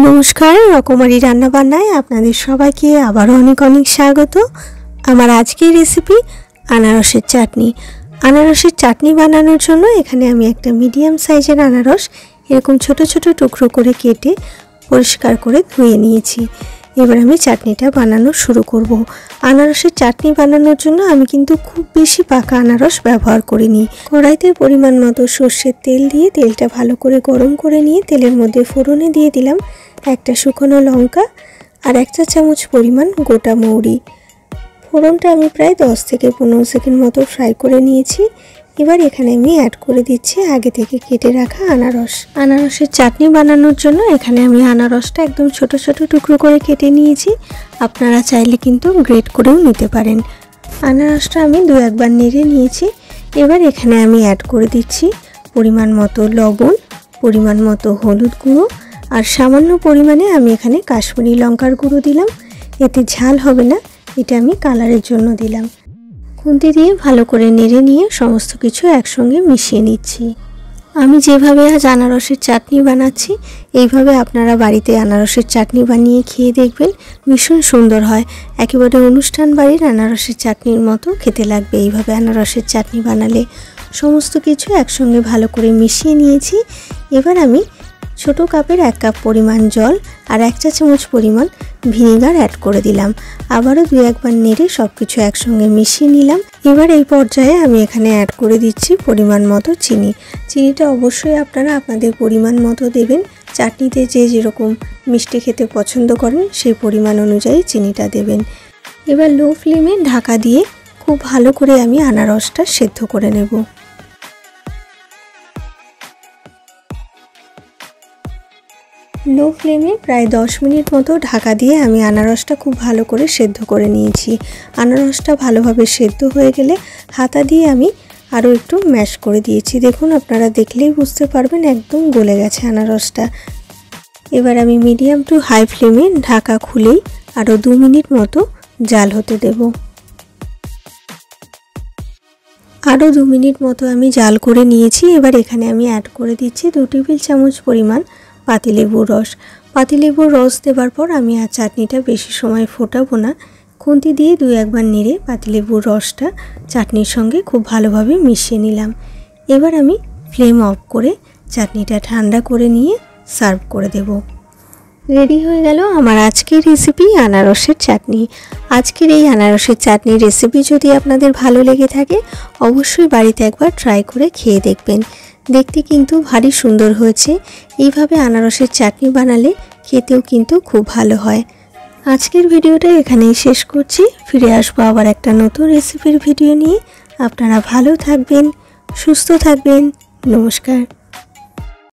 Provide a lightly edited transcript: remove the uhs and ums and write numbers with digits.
নমস্কার, রকমারি রান্না বান্নায় আপনাদের সবাইকে আবারও অনেক অনেক স্বাগত। আমার আজকের রেসিপি আনারসের চাটনি। আনারসের চাটনি বানানোর জন্য এখানে আমি একটা মিডিয়াম সাইজের আনারস এরকম ছোট ছোট টুকরো করে কেটে পরিষ্কার করে ধুয়ে নিয়েছি। এবার আমি চাটনিটা বানানো শুরু করব। আনারসের চাটনি বানানোর জন্য আমি কিন্তু খুব বেশি পাকা আনারস ব্যবহার করিনি। কড়াইতে পরিমাণ মতো সর্ষের তেল দিয়ে তেলটা ভালো করে গরম করে নিয়ে তেলের মধ্যে ফোড়নে দিয়ে দিলাম একটা শুকনো লঙ্কা আর 1 চা চামচ পরিমাণ গোটা মৌরি। ফোড়নটা আমি প্রায় 10 থেকে 15 সেকেন্ড মতো ফ্রাই করে নিয়েছি। এবার এখানে আমি অ্যাড করে দিচ্ছি আগে থেকে কেটে রাখা আনারস। আনারসের চাটনি বানানোর জন্য এখানে আমি আনারসটা একদম ছোট ছোট টুকরো করে কেটে নিয়েছি। আপনারা চাইলে কিন্তু গ্রেট করেও নিতে পারেন। আনারসটা আমি 2-1 বার নেড়ে নিয়েছি। এবার এখানে আমি অ্যাড করে দিচ্ছি পরিমাণ মতো লবণ, পরিমাণ মতো হলুদ গুঁড়ো আর সামান্য পরিমাণে আমি এখানে কাশ্মীরি লঙ্কার গুঁড়ো দিলাম। এতে ঝাল হবে না, এটা আমি কালারের জন্য দিলাম। খুন্তি দিয়ে ভালো করে নেড়ে নিয়ে সমস্ত কিছু একসঙ্গে মিশিয়ে নিচ্ছি। আমি যেভাবে আজ আনারসের চাটনি বানাচ্ছি এইভাবে আপনারা বাড়িতে আনারসের চাটনি বানিয়ে খেয়ে দেখবেন, ভীষণ সুন্দর হয়। একেবারে অনুষ্ঠান বাড়ির আনারসের চাটনির মতো খেতে লাগবে এইভাবে আনারসের চাটনি বানালে। সমস্ত কিছু একসঙ্গে ভালো করে মিশিয়ে নিয়েছি। এবার আমি ছোট কাপের 1 কাপ পরিমাণ জল আর 1 চা চামচ পরিমাণ ভিনেগার অ্যাড করে দিলাম। আবারও 2-1 বার নেড়ে সব কিছু একসঙ্গে মিশিয়ে নিলাম। এবার এই পর্যায়ে আমি এখানে অ্যাড করে দিচ্ছি পরিমাণ মতো চিনি। চিনিটা অবশ্যই আপনারা আপনাদের পরিমাণ মতো দেবেন। চাটনিতে যে যেরকম মিষ্টি খেতে পছন্দ করেন সেই পরিমাণ অনুযায়ী চিনিটা দেবেন। এবার লো ফ্লেমে ঢাকা দিয়ে খুব ভালো করে আমি আনারসটা সেদ্ধ করে নেব। লো ফ্লেমে প্রায় 10 মিনিট মতো ঢাকা দিয়ে আমি আনারসটা খুব ভালো করে সেদ্ধ করে নিয়েছি। আনারসটা ভালোভাবে সেদ্ধ হয়ে গেলে হাতা দিয়ে আমি আরও একটু ম্যাশ করে দিয়েছি। দেখুন, আপনারা দেখলেই বুঝতে পারবেন একদম গলে গেছে আনারসটা। এবার আমি মিডিয়াম টু হাই ফ্লেমে ঢাকা খুলেই আরও 2 মিনিট মতো জাল হতে দেব। আরও 2 মিনিট মতো আমি জাল করে নিয়েছি। এবার এখানে আমি অ্যাড করে দিচ্ছি 2 টেবিল চামচ পরিমাণ পাতিলেবুর রস। পাতিলেবুর রস দেওয়ার পর আমি আর চাটনিটা বেশি সময় ফোটাবো না। খুন্তি দিয়ে 2-1 বার নেড়ে পাতিলেবুর রসটা চাটনির সঙ্গে খুব ভালোভাবে মিশিয়ে নিলাম। এবার আমি ফ্লেম অফ করে চাটনিটা ঠান্ডা করে নিয়ে সার্ভ করে দেব। রেডি হয়ে গেল আমার আজকের রেসিপি আনারসের চাটনি। আজকের এই আনারসের চাটনির রেসিপি যদি আপনাদের ভালো লেগে থাকে অবশ্যই বাড়িতে একবার ট্রাই করে খেয়ে দেখবেন। দেখতে কিন্তু ভারী সুন্দর হয়েছে। এইভাবে আনারসের চাটনি বানালে খেতেও কিন্তু খুব ভালো হয়। আজকের ভিডিওটা এখানেই শেষ করছি। ফিরে আসবো আবার একটা নতুন রেসিপির ভিডিও নিয়ে। আপনারা ভালো থাকবেন, সুস্থ থাকবেন। নমস্কার।